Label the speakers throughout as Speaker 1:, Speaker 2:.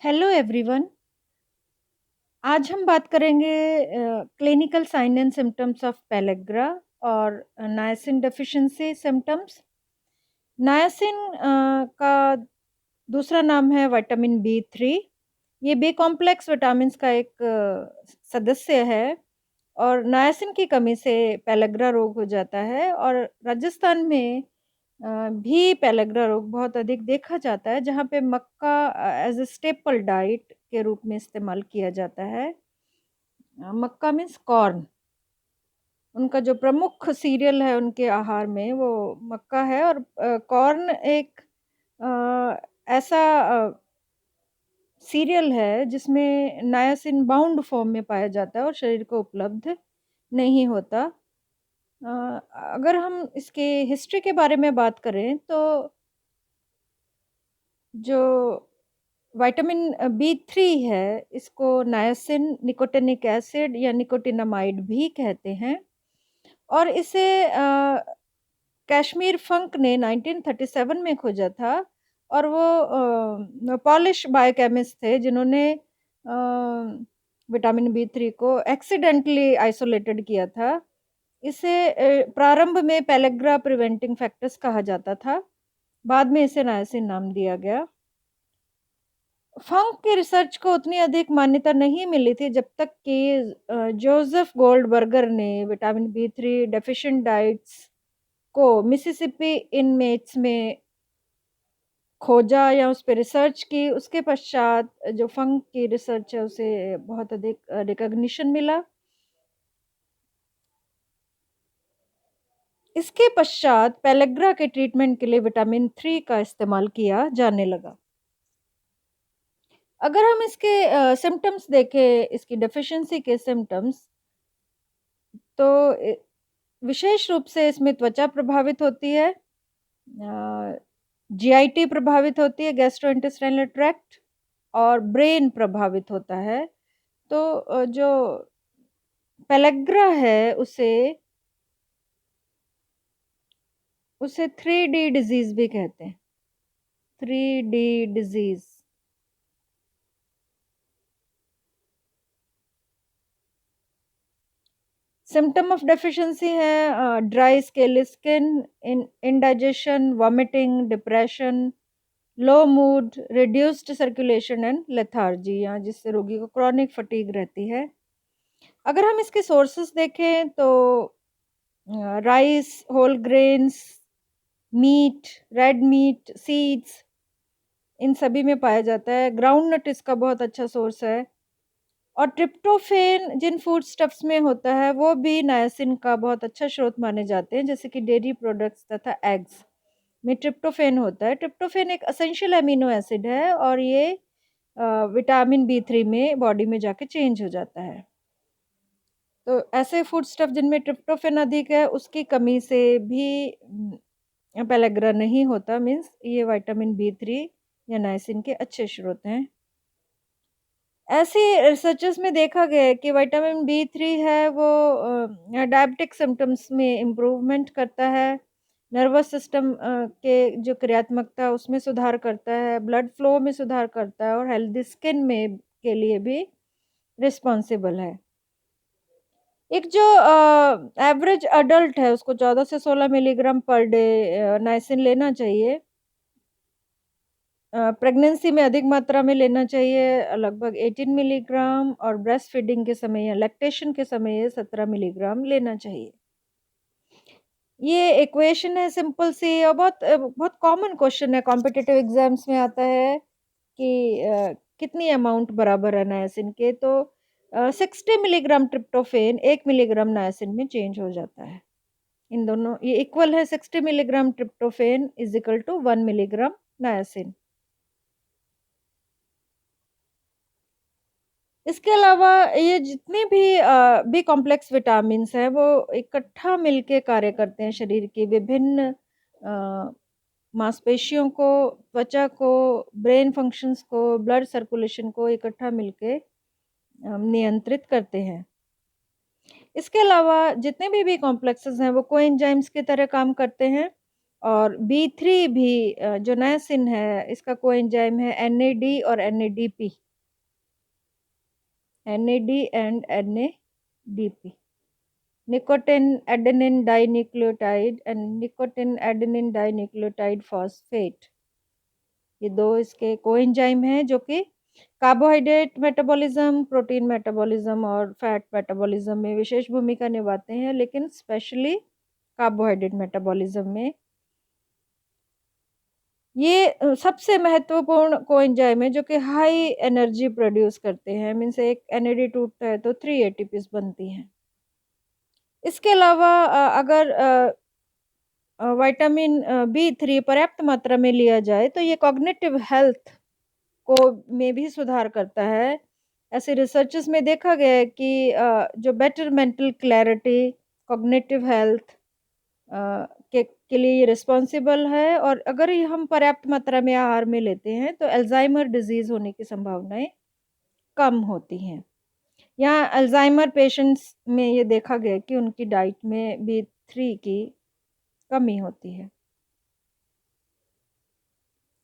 Speaker 1: Hello everyone. आज हम बात करेंगे clinical sign and symptoms of pellagra और नायसिन डेफिशिएंसी सिम्टम्स। नायसिन का दूसरा नाम है विटामिन बी थ्री। ये बी कॉम्प्लेक्स विटामिन का एक सदस्य है और नायसिन की कमी से पेलेग्रा रोग हो जाता है। और राजस्थान में भी पेलेग्रा रोग बहुत अधिक देखा जाता है, जहाँ पे मक्का एज ए स्टेपल डाइट के रूप में इस्तेमाल किया जाता है। मक्का मीन्स कॉर्न। उनका जो प्रमुख सीरियल है उनके आहार में वो मक्का है। और कॉर्न एक ऐसा सीरियल है जिसमें नायासिन बाउंड फॉर्म में पाया जाता है और शरीर को उपलब्ध नहीं होता। अ, अगर हम इसके हिस्ट्री के बारे में बात करें तो जो विटामिन बी थ्री है, इसको नायसिन निकोटिनिक एसिड या निकोटिनामाइड भी कहते हैं। और इसे कश्मीर फंक ने 1937 में खोजा था। और वो पॉलिश बायोकेमिस्ट थे जिन्होंने विटामिन बी थ्री को एक्सीडेंटली आइसोलेटेड किया था। इसे प्रारंभ में पेलेग्रा प्रिवेंटिंग फैक्टर्स कहा जाता था, बाद में इसे नायसिन नाम दिया गया। फंक की रिसर्च को उतनी अधिक मान्यता नहीं मिली थी जब तक कि जोसेफ गोल्डबर्गर ने vitamin B three deficient diets को मिसिसिपी इनमेट्स में खोजा या उस पे रिसर्च की। उसके पश्चात जो फंक की रिसर्च है उसे बहुत अधिक रिकॉग्निशन मिला। इसके पश्चात पेलेग्रा के ट्रीटमेंट के लिए विटामिन थ्री का इस्तेमाल किया जाने लगा। अगर हम इसके सिम्टम्स देखें, इसकी डेफिशिएंसी के सिम्टम्स, तो विशेष रूप से इसमें त्वचा प्रभावित होती है, जीआईटी प्रभावित होती है, गैस्ट्रोइंटेस्टाइनल ट्रैक्ट, और ब्रेन प्रभावित होता है। तो जो पेलेग्रा है उसे 3D डिजीज भी कहते हैं। 3D disease. Symptom of deficiency है dry scaly skin, indigestion, vomiting, depression, low mood, reduced circulation and lethargy, या जिससे रोगी को क्रॉनिक फटीग रहती है। अगर हम इसके सोर्सेस देखें तो rice, whole grains, meat, red meat, seeds, इन सभी में पाया जाता है। ग्राउंड नट इसका बहुत अच्छा सोर्स है। और ट्रिप्टोफेन जिन फूड स्टफ्स में होता है वो भी नायसिन का बहुत अच्छा स्रोत माने जाते हैं, जैसे कि डेयरी प्रोडक्ट्स तथा एग्स में ट्रिप्टोफेन होता है। ट्रिप्टोफेन एक एसेंशियल अमीनो एसिड है और ये विटामिन बी थ्री में बॉडी में जाके चेंज हो जाता है। तो ऐसे फूड स्टफ जिनमें ट्रिप्टोफेन अधिक है उसकी कमी से भी पेलेग्रा नहीं होता। मीन्स ये विटामिन बी थ्री या नायसिन के अच्छे स्रोत हैं। ऐसे रिसर्चेस में देखा गया है कि विटामिन बी थ्री है वो डायबिटिक सिम्टम्स में इम्प्रूवमेंट करता है, नर्वस सिस्टम के जो क्रियात्मकता उसमें सुधार करता है, ब्लड फ्लो में सुधार करता है और हेल्दी स्किन में के लिए भी रिस्पॉन्सिबल है। एक जो एवरेज अडल्ट है उसको 14 से 16 मिलीग्राम पर डे नाइसिन लेना चाहिए। प्रेगनेंसी में अधिक मात्रा में लेना चाहिए, लगभग 18 मिलीग्राम, और ब्रेस्ट फीडिंग के समय या लैक्टेशन के समय ये 17 मिलीग्राम लेना चाहिए। ये इक्वेशन है सिंपल सी और बहुत कॉमन क्वेश्चन है, कॉम्पिटिटिव एग्जाम्स में आता है कि कितनी अमाउंट बराबर है नायसिन के। तो 60 मिलीग्राम ट्रिप्टोफेन 1 मिलीग्राम नायसिन में चेंज हो जाता है। इन दोनों ये इक्वल है, 60 milligram tryptophan is equal to 1 milligram niacin. इसके अलावा ये जितने भी बी कॉम्प्लेक्स विटामिन्स हैं वो इकट्ठा मिलके कार्य करते हैं शरीर की विभिन्न मांसपेशियों को, त्वचा को, ब्रेन फंक्शंस को, ब्लड सर्कुलेशन को इकट्ठा मिलके नियंत्रित करते हैं। इसके अलावा जितने भी बी कॉम्प्लेक्सेस हैं वो कोएंजाइम्स की तरह काम करते हैं और B3 भी जो नायसिन है इसका कोएंजाइम है NAD और NADP, NAD and NADP, nicotine adenine dinucleotide and nicotine adenine dinucleotide phosphate, ये 2 इसके कोएंजाइम हैं जो कि कार्बोहाइड्रेट मेटाबॉलिज्म, प्रोटीन मेटाबॉलिज्म और फैट मेटाबॉलिज्म में विशेष भूमिका निभाते हैं, लेकिन स्पेशली कार्बोहाइड्रेट मेटाबॉलिज्म में ये सबसे महत्वपूर्ण कोएंजाइम है जो कि हाई एनर्जी प्रोड्यूस करते हैं। मीन्स एक NAD टूटता है तो 3 ATPs बनती हैं। इसके अलावा अगर विटामिन B3 पर्याप्त मात्रा में लिया जाए तो ये कॉग्निटिव हेल्थ को में भी सुधार करता है। ऐसे रिसर्चेस में देखा गया है कि जो better mental clarity, cognitive health के लिए ये रिस्पॉन्सिबल है, और अगर ये हम पर्याप्त मात्रा में आहार में लेते हैं तो अल्जाइमर डिजीज़ होने की संभावनाएं कम होती हैं। यहाँ अल्जाइमर पेशेंट्स में ये देखा गया है कि उनकी डाइट में B3 की कमी होती है।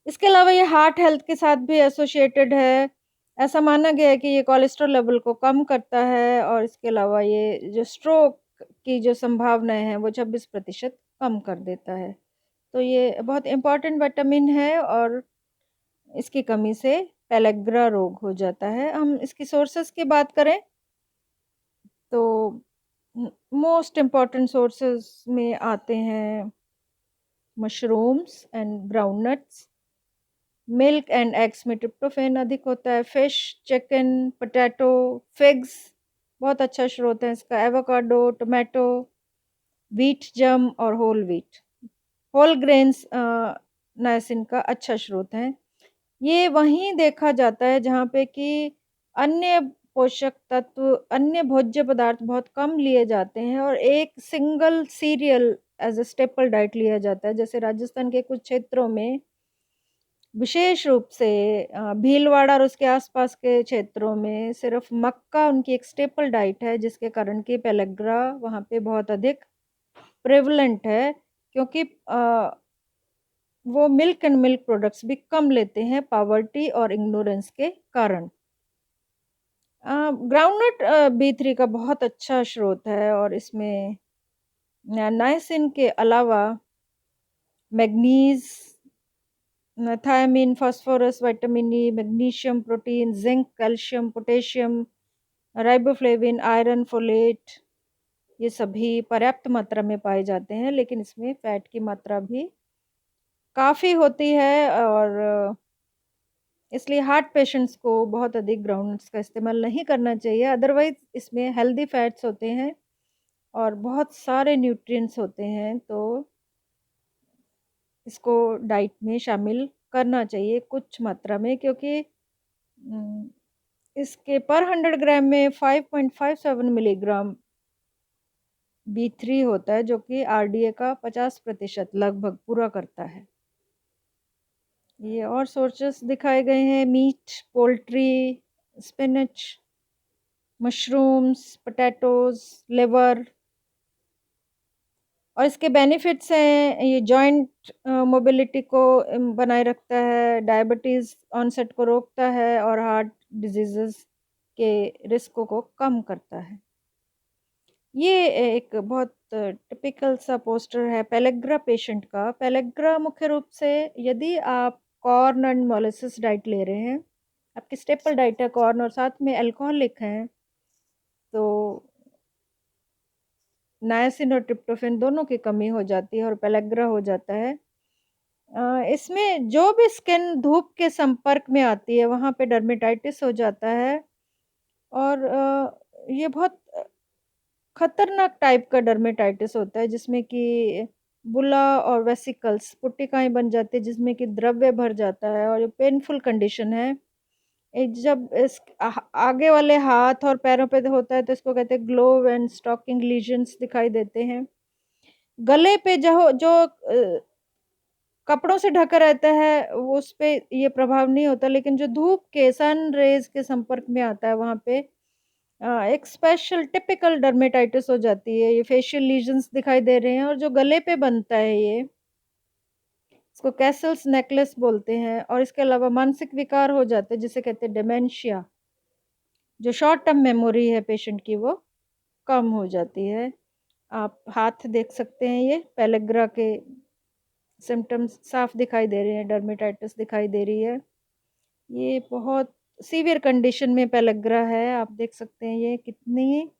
Speaker 1: इसके अलावा ये हार्ट हेल्थ के साथ भी एसोसिएटेड है। ऐसा माना गया है कि ये कोलेस्ट्रॉल लेवल को कम करता है, और इसके अलावा ये जो स्ट्रोक की जो संभावनाएं हैं वो 26% कम कर देता है। तो ये बहुत इम्पोर्टेंट विटामिन है, और इसकी कमी से पेलेग्रा रोग हो जाता है। हम इसकी सोर्सेस की बात करें तो मोस्ट इम्पॉर्टेंट सोर्सेस में आते हैं mushrooms and groundnuts, milk and eggs में ट्रिप्टोफैन अधिक होता है, फिश, चिकन, पोटैटो, फिग्स बहुत अच्छा स्रोत है इसका, एवोकाडो, टोमेटो, व्हीट जम और whole wheat, whole grains niacin का अच्छा स्रोत है। ये वहीं देखा जाता है जहाँ पे कि अन्य पोषक तत्व, अन्य भोज्य पदार्थ बहुत कम लिए जाते हैं और एक single cereal as a staple diet लिया जाता है। जैसे राजस्थान के कुछ क्षेत्रों में विशेष रूप से भीलवाड़ा और उसके आसपास के क्षेत्रों में सिर्फ मक्का उनकी एक स्टेपल डाइट है, जिसके कारण कि पेलेग्रा वहाँ पे बहुत अधिक प्रेवलेंट है, क्योंकि वो मिल्क एंड मिल्क प्रोडक्ट्स भी कम लेते हैं पॉवर्टी और इग्नोरेंस के कारण। ग्राउंडनट B3 का बहुत अच्छा स्रोत है, और इसमें नायसिन के अलावा manganese, thiamine, phosphorus, vitamin E, magnesium, protein, zinc, calcium, potassium, riboflavin, iron, folate, ये सभी पर्याप्त मात्रा में पाए जाते हैं, लेकिन इसमें फैट की मात्रा भी काफ़ी होती है, और इसलिए हार्ट पेशेंट्स को बहुत अधिक ग्राउंडनट्स का इस्तेमाल नहीं करना चाहिए। अदरवाइज़ इसमें हेल्दी फैट्स होते हैं और बहुत सारे न्यूट्रिएंट्स होते हैं, तो इसको डाइट में शामिल करना चाहिए कुछ मात्रा में, क्योंकि उम, इसके पर 100 ग्राम में 5.57 मिलीग्राम B3 होता है, जो कि RDA का 50% लगभग पूरा करता है। ये और सोर्सेस दिखाए गए हैं meat, poultry, spinach, mushrooms, potatoes, liver, और इसके बेनिफिट्स हैं ये जॉइंट मोबिलिटी को बनाए रखता है, डायबिटीज़ ऑनसेट को रोकता है और हार्ट डिजीज़ेज़ के रिस्क को कम करता है। ये एक बहुत टिपिकल सा पोस्टर है पेलेग्रा पेशेंट का। पेलेग्रा मुख्य रूप से यदि आप कॉर्न एंड मोलेसेस डाइट ले रहे हैं, आपकी स्टेपल डाइट है कॉर्न और साथ में अल्कोहलिक हैं, तो नायसिन और ट्रिप्टोफैन दोनों की कमी हो जाती है और पेलेग्रा हो जाता है। इसमें जो भी स्किन धूप के संपर्क में आती है वहाँ पे डर्मेटाइटिस हो जाता है, और ये बहुत खतरनाक टाइप का डर्मेटाइटिस होता है, जिसमें कि बुला और वेसिकल्स पुट्टिकाएँ बन जाती है, जिसमें कि द्रव्य भर जाता है, और ये पेनफुल कंडीशन है। जब इस आगे वाले हाथ और पैरों पे होता है तो इसको कहते हैं ग्लोव एंड स्टॉकिंग लीजन्स दिखाई देते हैं। गले पे जो जो कपड़ों से ढका रहता है वो उस पे ये प्रभाव नहीं होता, लेकिन जो धूप के सन रेज़ के संपर्क में आता है वहाँ पे एक स्पेशल टिपिकल डर्मेटाइटिस हो जाती है। ये फेशियल लीजन्स दिखाई दे रहे हैं, और जो गले पे बनता है ये इसको कैसल्स नेकलेस बोलते हैं। और इसके अलावा मानसिक विकार हो जाते हैं जिसे कहते हैं डिमेंशिया, जो शॉर्ट टर्म मेमोरी है पेशेंट की वो कम हो जाती है। आप हाथ देख सकते हैं, ये पेलेग्रा के सिम्पटम्स साफ दिखाई दे रहे हैं, डर्मेटाइटिस दिखाई दे रही है। ये बहुत सीवियर कंडीशन में पेलेग्रा है। आप देख सकते हैं ये कितनी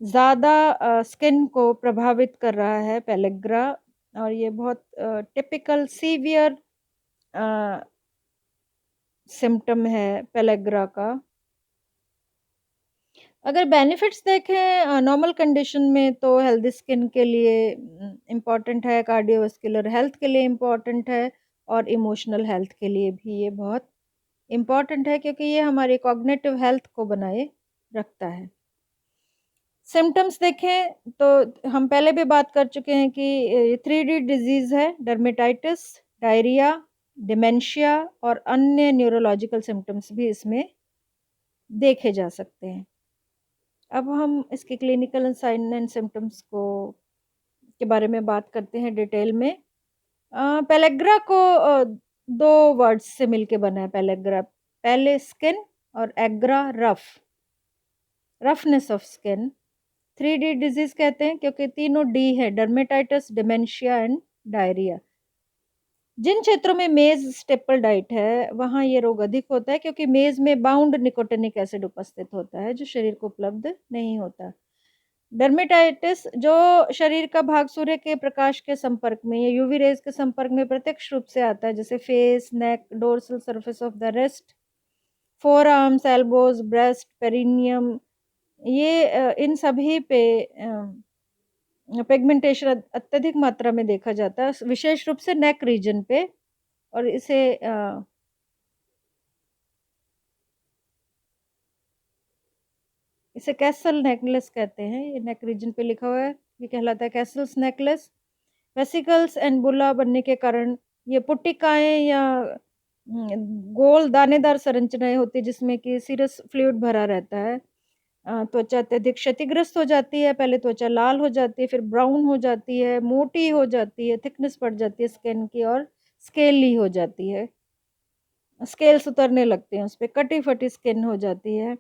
Speaker 1: ज़्यादा स्किन को प्रभावित कर रहा है पेलेग्रा, और ये बहुत टिपिकल सीवियर सिम्पटम है पेलेग्रा का। अगर बेनिफिट्स देखें नॉर्मल कंडीशन में तो हेल्दी स्किन के लिए इम्पॉर्टेंट है, कार्डियोवास्कुलर हेल्थ के लिए इम्पॉर्टेंट है, और इमोशनल हेल्थ के लिए भी ये बहुत इम्पॉर्टेंट है, क्योंकि ये हमारी कॉग्निटिव हेल्थ को बनाए रखता है। सिम्पटम्स देखें तो हम पहले भी बात कर चुके हैं कि 3D डिजीज़ है, डर्मेटाइटिस, डायरिया, डिमेंशिया और अन्य न्यूरोलॉजिकल सिम्पटम्स भी इसमें देखे जा सकते हैं। अब हम इसके क्लिनिकल साइन एंड सिम्पटम्स को के बारे में बात करते हैं डिटेल में। पेलेग्रा को 2 वर्ड्स से मिलके बना है पेलेग्रा, पेले स्किन और एग्रा roughness of skin. 3D disease कहते हैं क्योंकि तीनों डी है, डर्मेटाइटिस, डिमेंशिया एंड डायरिया। जिन क्षेत्रों में मेज़ स्टेपल डाइट है, वहाँ ये रोग अधिक होता है क्योंकि मेज़ में बाउंड निकोटिनिक एसिड उपस्थित होता है, जो शरीर को उपलब्ध नहीं होता। डर्मेटाइटिस जो शरीर का भाग सूर्य के प्रकाश के संपर्क में या यूवी रेज़ के संपर्क में प्रत्यक्ष रूप से आता है, जैसे face, neck, dorsal surface of the wrist, forearms, elbows, breast, perineum, ये इन सभी पे पिगमेंटेशन अत्यधिक मात्रा में देखा जाता है, विशेष रूप से नेक रीजन पे। और इसे कैसल नेकलेस कहते हैं। ये नेक रीजन पे लिखा हुआ है, ये कहलाता है कैसल्स नेकलेस। वेसिकल्स एंड बुला बनने के कारण ये पुट्टिकाएँ या गोल दानेदार संरचनाएँ होती है जिसमें कि सीरस फ्लूइड भरा रहता है। त्वचा अत्यधिक क्षतिग्रस्त हो जाती है, पहले त्वचा लाल हो जाती है, फिर ब्राउन हो जाती है, मोटी हो जाती है, थिकनेस बढ़ जाती है स्किन की, और स्केली हो जाती है। स्केल्स उतरने लगते हैं उसपे, कटी-फटी स्किन हो जाती है।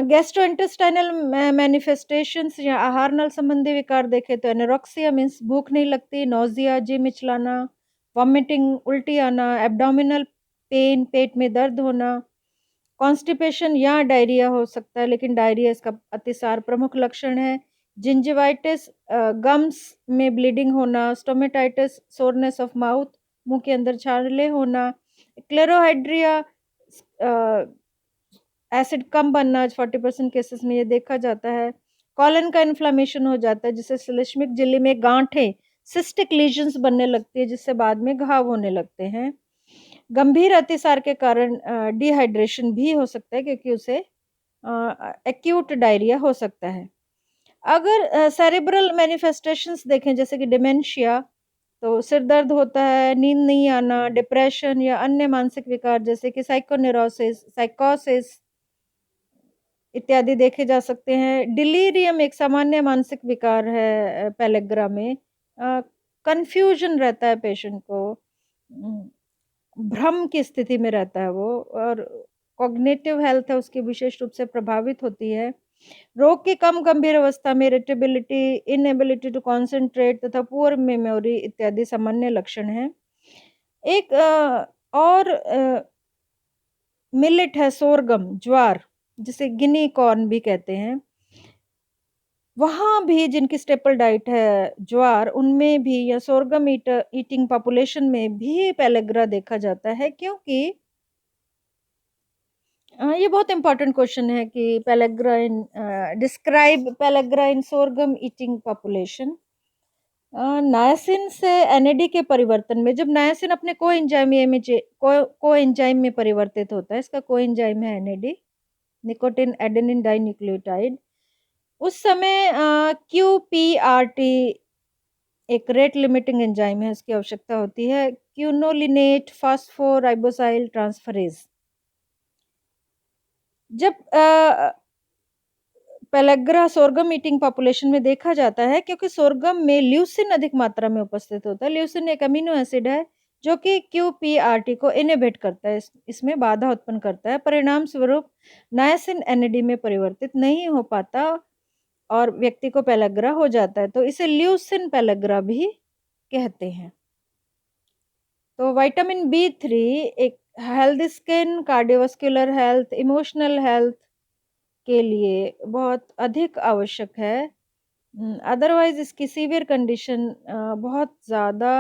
Speaker 1: गैस्ट्रोइंटेस्टाइनल मैनिफेस्टेशंस या आहार नल संबंधी विकार देखें तो एनोरेक्सिया मीन्स भूख नहीं लगती, नौजिया, जी मिचलाना, वॉमिटिंग, उल्टी आना, एब्डोमिनल पेन, पेट में दर्द होना, कॉन्स्टिपेशन या डायरिया हो सकता है, लेकिन डायरिया इसका अतिसार प्रमुख लक्षण है। जिंजिवाइटिस, गम्स में ब्लीडिंग होना, स्टोमेटाइटिस, सोरनेस ऑफ माउथ, मुंह के अंदर छाले होना, क्लेरोहाइड्रिया, एसिड कम बनना 40% केसेस में ये देखा जाता है। कॉलन का इन्फ्लेमेशन हो जाता है, जिससे श्लेष्मिक झिल्ली में गांठें, सिस्टिक लीजन्स बनने लगती है, जिससे बाद में घाव होने लगते हैं। गंभीर अतिसार के कारण डिहाइड्रेशन भी हो सकता है, क्योंकि उसे एक्यूट डायरिया हो सकता है। अगर सेरेब्रल मैनिफेस्टेशंस देखें जैसे कि डिमेंशिया, तो सिर दर्द होता है, नींद नहीं आना, डिप्रेशन या अन्य मानसिक विकार जैसे कि साइकोनेरोसिस, साइकोसिस इत्यादि देखे जा सकते हैं। डिलीरियम एक सामान्य मानसिक विकार है पेलेग्रा में। कन्फ्यूजन रहता है पेशेंट को, भ्रम की स्थिति में रहता है वो, और कॉग्निटिव हेल्थ है उसकी विशेष रूप से प्रभावित होती है। रोग की कम गंभीर अवस्था में इरिटेबिलिटी, इनएबिलिटी टू कॉन्सेंट्रेट तथा पुअर मेमोरी इत्यादि सामान्य लक्षण हैं। एक और मिलेट है, सोरगम, ज्वार, जिसे गिनी कॉर्न भी कहते हैं। वहाँ भी जिनकी स्टेपल डाइट है ज्वार, उनमें भी या सोरगम ईटिंग पॉपुलेशन में भी पेलेग्रा देखा जाता है, क्योंकि ये बहुत इम्पोर्टेंट क्वेश्चन है कि पेलेग्रा इन डिस्क्राइब पेलेग्रा इन सोरगम ईटिंग पॉपुलेशन। नायसिन से एनएडी के परिवर्तन में, जब नायसिन अपने कोएंजाइम में परिवर्तित होता है, इसका कोएंजाइम है एनएडी, निकोटिन एडेनिन डाइन्यूक्लियोटाइड, उस समय क्यूपीआरटी एक रेट लिमिटिंग एंजाइम है, इसकी आवश्यकता होती है, क्यूनोलिनेट फॉस्फोराइबोसाइल ट्रांसफरेज। जब पेलेग्रा सोरगम ईटिंग पॉपुलेशन में देखा जाता है, क्योंकि सोरगम में ल्यूसिन अधिक मात्रा में उपस्थित होता है। ल्यूसिन एक अमीनो एसिड है जो कि QPRT को इनहिबिट करता है, इसमें बाधा उत्पन्न करता है। परिणाम स्वरूप नायसिन NAD में परिवर्तित नहीं हो पाता और व्यक्ति को पेलेग्रा हो जाता है, तो इसे ल्यूसिन पेलेग्रा भी कहते हैं। तो विटामिन B3 एक healthy skin, cardiovascular health, emotional health के लिए बहुत अधिक आवश्यक है। अदरवाइज़ इसकी सीवियर कंडीशन बहुत ज़्यादा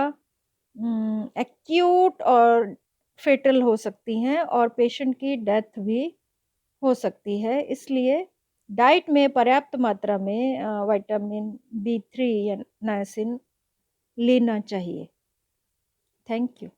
Speaker 1: एक्यूट और फेटल हो सकती हैं और पेशेंट की डेथ भी हो सकती है। इसलिए डाइट में पर्याप्त मात्रा में विटामिन B3 या नायसिन लेना चाहिए। Thank you.